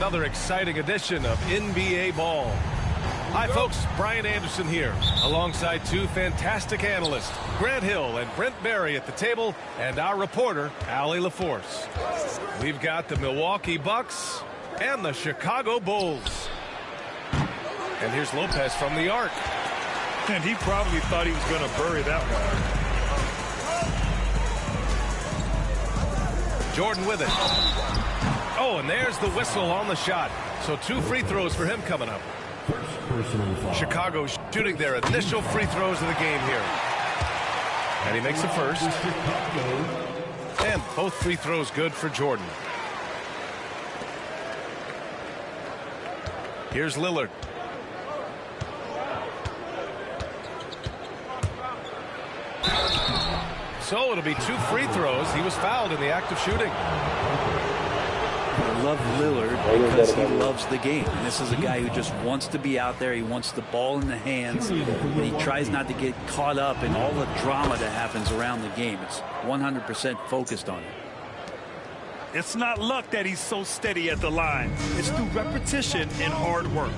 Another exciting edition of NBA Ball. Hi folks, Brian Anderson here, alongside two fantastic analysts, Grant Hill and Brent Barry at the table, and our reporter, Allie LaForce. We've got the Milwaukee Bucks and the Chicago Bulls. And here's Lopez from the arc. And he probably thought he was going to bury that one. Jordan with it. Oh, and there's the whistle on the shot. So 2 free throws for him coming up. Chicago shooting their initial free throws of the game here. And he makes the first. And both free throws good for Jordan. Here's Lillard. So it'll be 2 free throws. He was fouled in the act of shooting. I love Lillard because he loves the game. And this is a guy who just wants to be out there. He wants the ball in the hands. And he tries not to get caught up in all the drama that happens around the game. It's 100% focused on it. It's not luck that he's so steady at the line. It's through repetition and hard work.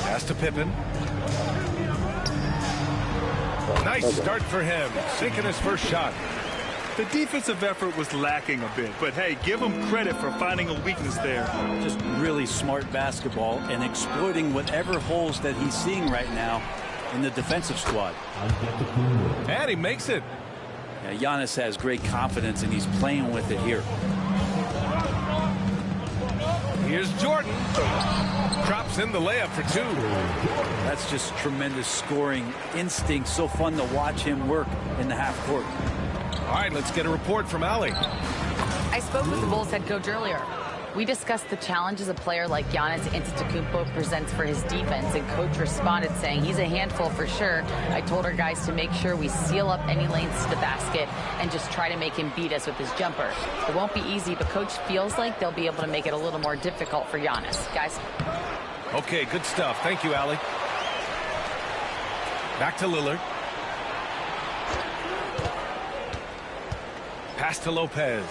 Pass to Pippen. Nice start for him, sinking his first shot. The defensive effort was lacking a bit, but hey, give him credit for finding a weakness there. Just really smart basketball and exploiting whatever holes that he's seeing right now in the defensive squad. And he makes it. Yeah, Giannis has great confidence, and he's playing with it here. Here's Jordan. Drops in the layup for 2. That's just tremendous scoring instinct. So fun to watch him work in the half court. All right, let's get a report from Allie. I spoke with the Bulls head coach earlier. We discussed the challenges a player like Giannis Antetokounmpo presents for his defense, and coach responded saying he's a handful for sure. I told our guys to make sure we seal up any lanes to the basket and just try to make him beat us with his jumper. It won't be easy, but coach feels like they'll be able to make it a little more difficult for Giannis. Guys. Okay, good stuff. Thank you, Allie. Back to Lillard. Pass to Lopez.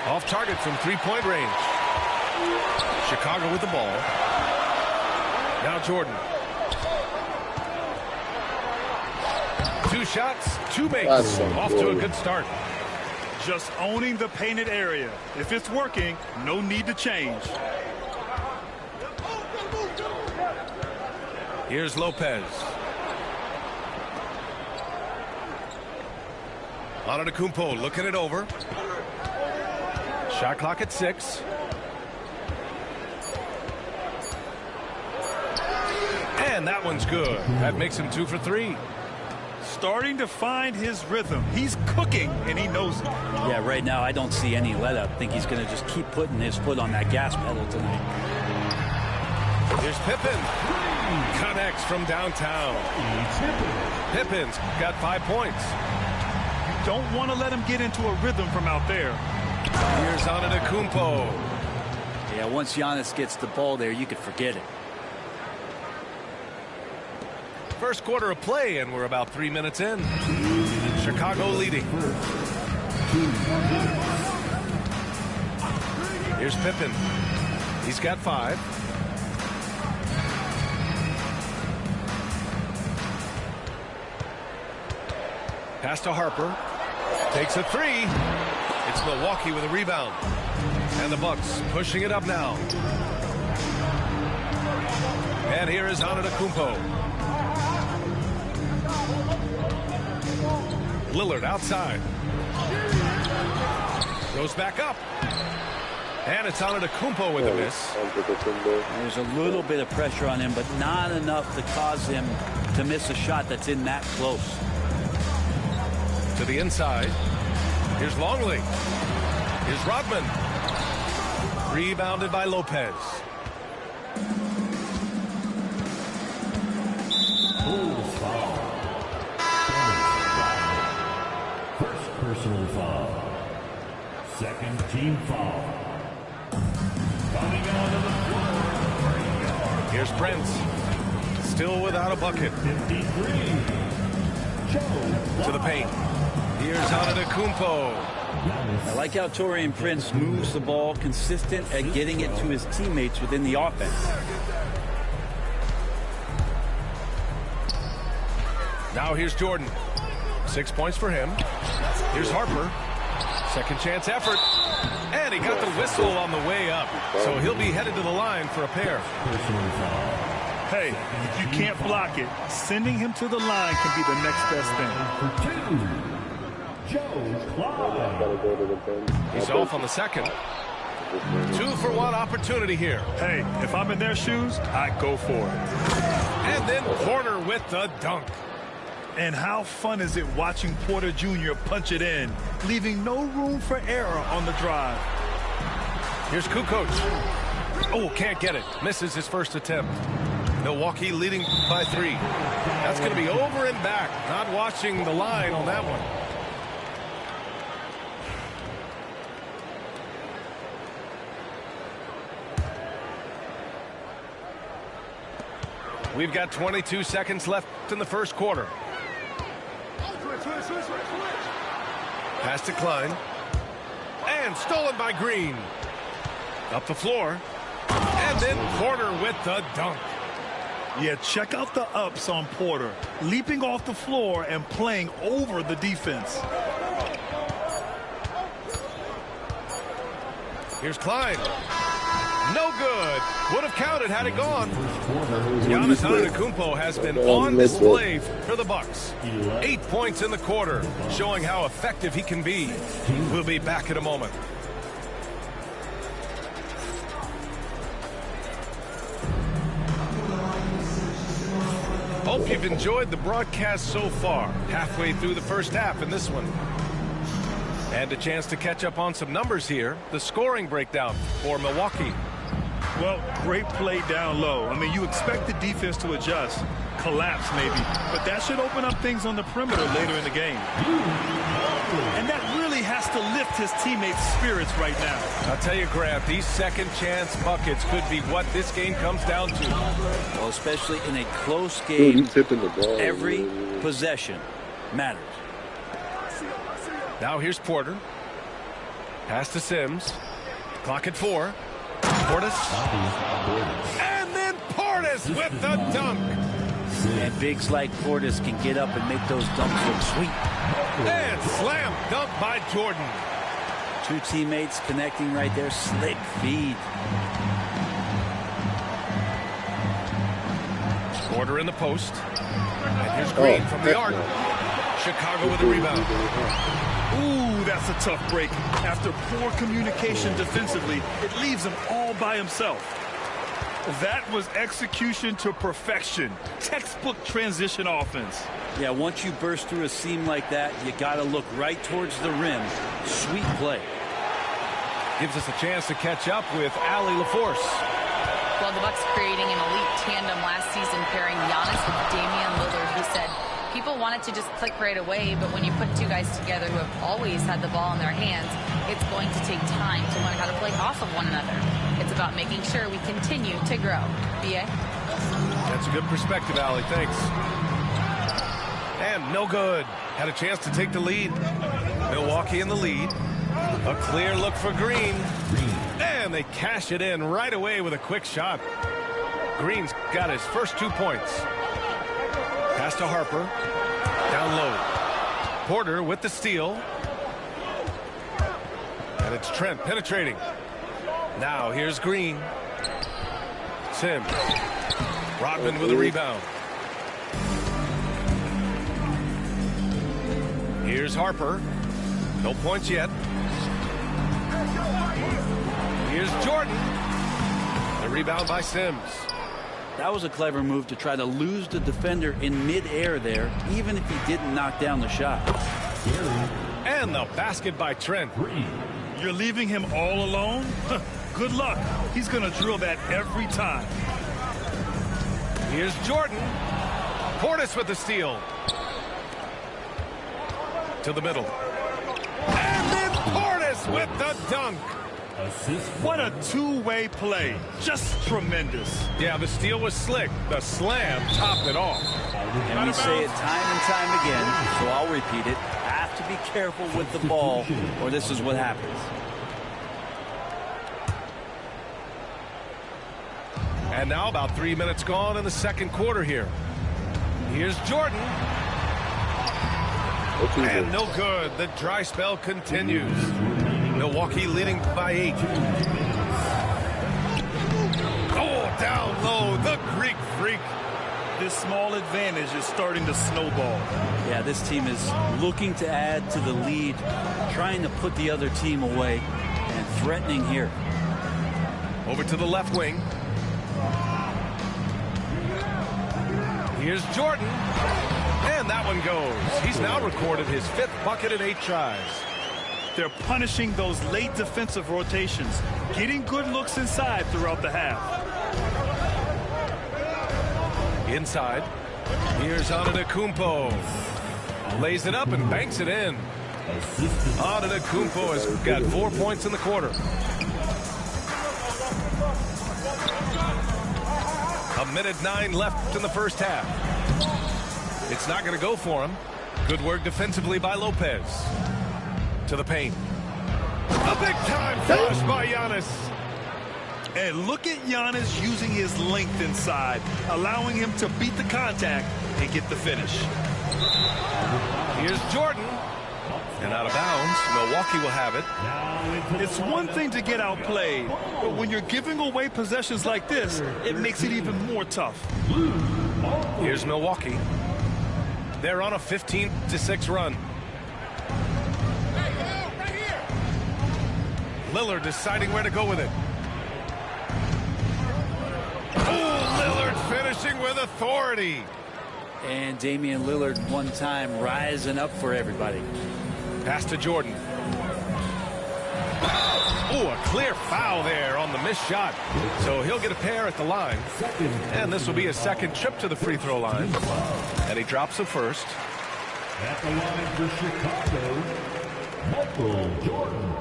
Off target from 3-point range. Chicago with the ball. Now Jordan. 2 shots, 2 makes. Off to a good start. Just owning the painted area. If it's working, no need to change. Here's Lopez. Antetokounmpo looking it over. Shot clock at 6. And that one's good. That makes him 2 for 3. Starting to find his rhythm. He's cooking, and he knows it. Yeah, right now I don't see any let up. I think he's going to just keep putting his foot on that gas pedal tonight. Here's Pippen. Connects from downtown. Pippen's got 5 points. Don't want to let him get into a rhythm from out there. Here's Antetokounmpo. Yeah, once Giannis gets the ball there, you could forget it. First quarter of play, and we're about 3 minutes in. Chicago leading. Here's Pippen. He's got 5. Pass to Harper. Takes a 3. It's Milwaukee with a rebound. And the Bucks pushing it up now. And here is Antetokounmpo. Lillard outside. Goes back up. And it's Antetokounmpo with a miss. There's a little bit of pressure on him, but not enough to cause him to miss a shot that's in that close. To the inside. Here's Longley. Here's Rodman. Rebounded by Lopez. First personal foul. Second team foul. Coming out of the floor. Here's Brent. Still without a bucket. 53. To the paint. Here's Antetokounmpo. I like how Taurean Prince moves the ball, consistent at getting it to his teammates within the offense. Now here's Jordan. 6 points for him. Here's Harper. Second chance effort. And he got the whistle on the way up. So he'll be headed to the line for a pair. Hey, if you can't block it, sending him to the line can be the next best thing. He's off on the second. 2-for-1 opportunity here. Hey, if I'm in their shoes, I'd go for it. And then Porter with the dunk. And how fun is it watching Porter Jr. punch it in, leaving no room for error on the drive. Here's Kukoc. Oh, can't get it. Misses his first attempt. Milwaukee leading by 3. That's going to be over and back. Not watching the line on that one. We've got 22 seconds left in the first quarter. Pass to Klein. And stolen by Green. Up the floor. And then Porter with the dunk. Yeah, check out the ups on Porter. Leaping off the floor and playing over the defense. Here's Klein. No good. Would have counted had it gone. Giannis Antetokounmpo has been on display for the Bucks. 8 points in the quarter, showing how effective he can be. We'll be back in a moment. Hope you've enjoyed the broadcast so far. Halfway through the first half in this one. And a chance to catch up on some numbers here. The scoring breakdown for Milwaukee. Well, great play down low. I mean, you expect the defense to adjust, collapse maybe, but that should open up things on the perimeter later in the game. And that really has to lift his teammates' spirits right now. I'll tell you, Grant, these second chance buckets could be what this game comes down to. Well, especially in a close game, every possession matters. Now here's Porter. Pass to Sims. Clock at 4. Portis. And then Portis with the dunk. And bigs like Portis can get up and make those dunks look sweet. And slam dunk by Jordan. Two teammates connecting right there. Slick feed. Porter in the post. And here's Green from the arc. Chicago with a rebound. Ooh, that's a tough break. After poor communication defensively, it leaves him all by himself. That was execution to perfection. Textbook transition offense. Yeah, once you burst through a seam like that, you got to look right towards the rim. Sweet play. Gives us a chance to catch up with Allie LaForce. Well, the Bucks creating an elite tandem last season, pairing Giannis with Damian Lillard, who said people wanted to just click right away, but when you put two guys together who have always had the ball in their hands, it's going to take time to learn how to play off of one another. It's about making sure we continue to grow. B.A.? That's a good perspective, Allie. Thanks. And no good. Had a chance to take the lead. Milwaukee in the lead. A clear look for Green. And they cash it in right away with a quick shot. Green's got his first 2 points. Pass to Harper. Down low. Porter with the steal. And it's Trent penetrating. Now here's Green. Sims. Rodman with a rebound. Here's Harper. No points yet. Here's Jordan. The rebound by Sims. That was a clever move to try to lose the defender in midair there, even if he didn't knock down the shot. And the basket by Trent. You're leaving him all alone? Good luck. He's going to drill that every time. Here's Jordan. Portis with the steal. To the middle. And then Portis with the dunk. Assist. What a two-way play. Just tremendous. Yeah, the steal was slick. The slam topped it off. And we say it time and time again, so I'll repeat it. Have to be careful with the ball, or this is what happens. And now about 3 minutes gone in the second quarter here. Here's Jordan. And no good. The dry spell continues. Milwaukee leading by 8. Oh, down low. The Greek freak. This small advantage is starting to snowball. Yeah, this team is looking to add to the lead, trying to put the other team away, and threatening here. Over to the left wing. Here's Jordan. And that one goes. He's now recorded his 5th bucket in 8 tries. They're punishing those late defensive rotations, getting good looks inside throughout the half. Inside. Here's Antetokounmpo. Lays it up and banks it in. Antetokounmpo has got 4 points in the quarter. A minute 9 left in the first half. It's not going to go for him. Good work defensively by Lopez. To the paint. A big-time finish by Giannis. And look at Giannis using his length inside, allowing him to beat the contact and get the finish. Here's Jordan. And out of bounds. Milwaukee will have it. It's one thing to get outplayed, but when you're giving away possessions like this, it makes it even more tough. Here's Milwaukee. They're on a 15-6 run. Lillard deciding where to go with it. Oh, Lillard finishing with authority. And Damian Lillard one time rising up for everybody. Pass to Jordan. Oh, a clear foul there on the missed shot. So he'll get a pair at the line. And this will be his second trip to the free throw line. And he drops the first. At the line for Chicago, Michael Jordan.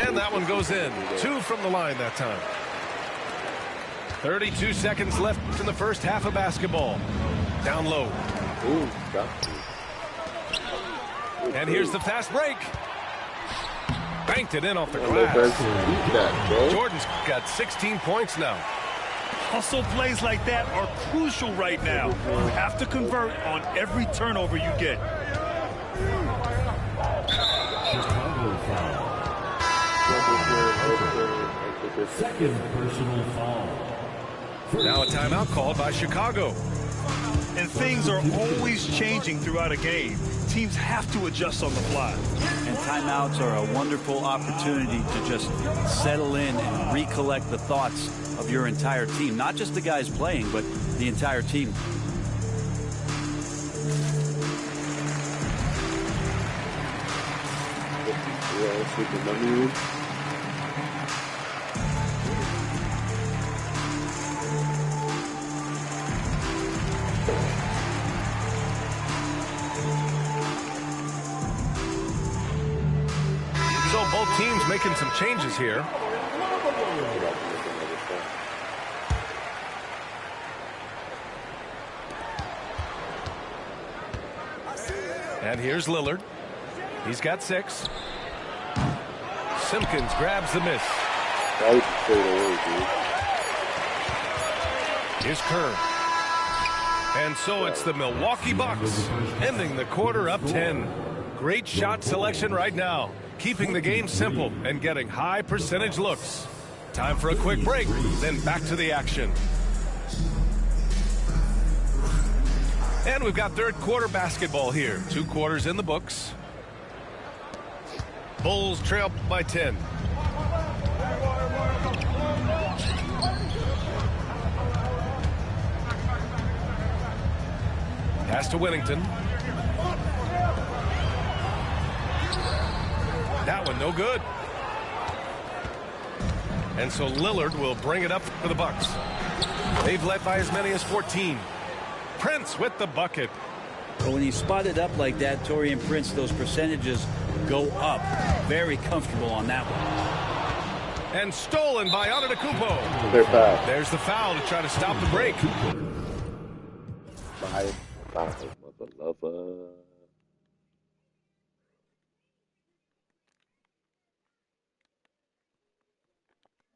And that one goes in. 2 from the line that time. 32 seconds left in the first half of basketball. Down low. And here's the fast break. Banked it in off the glass. Jordan's got 16 points now. Hustle plays like that are crucial right now. You have to convert on every turnover you get. Chicago foul. Second personal foul. Now a timeout called by Chicago. And things are always changing throughout a game. Teams have to adjust on the fly. And timeouts are a wonderful opportunity to just settle in and recollect the thoughts of your entire team. Not just the guys playing, but the entire team. So both teams making some changes here. And here's Lillard. He's got 6. Simpkins grabs the miss. Here's Kerr. And so it's the Milwaukee Bucks ending the quarter up 10. Great shot selection right now, keeping the game simple and getting high percentage looks. Time for a quick break, then back to the action. And we've got third quarter basketball here. 2 quarters in the books. Bulls trail by 10. Pass to Whittington. That one no good. And so Lillard will bring it up for the Bucks. They've led by as many as 14. Prince with the bucket. But when you spot it up like that, Taurean Prince, those percentages go up. Very comfortable on that one. And stolen by Antetokounmpo. Clear foul. There's the foul to try to stop the break. Bye. Bye, mother lover.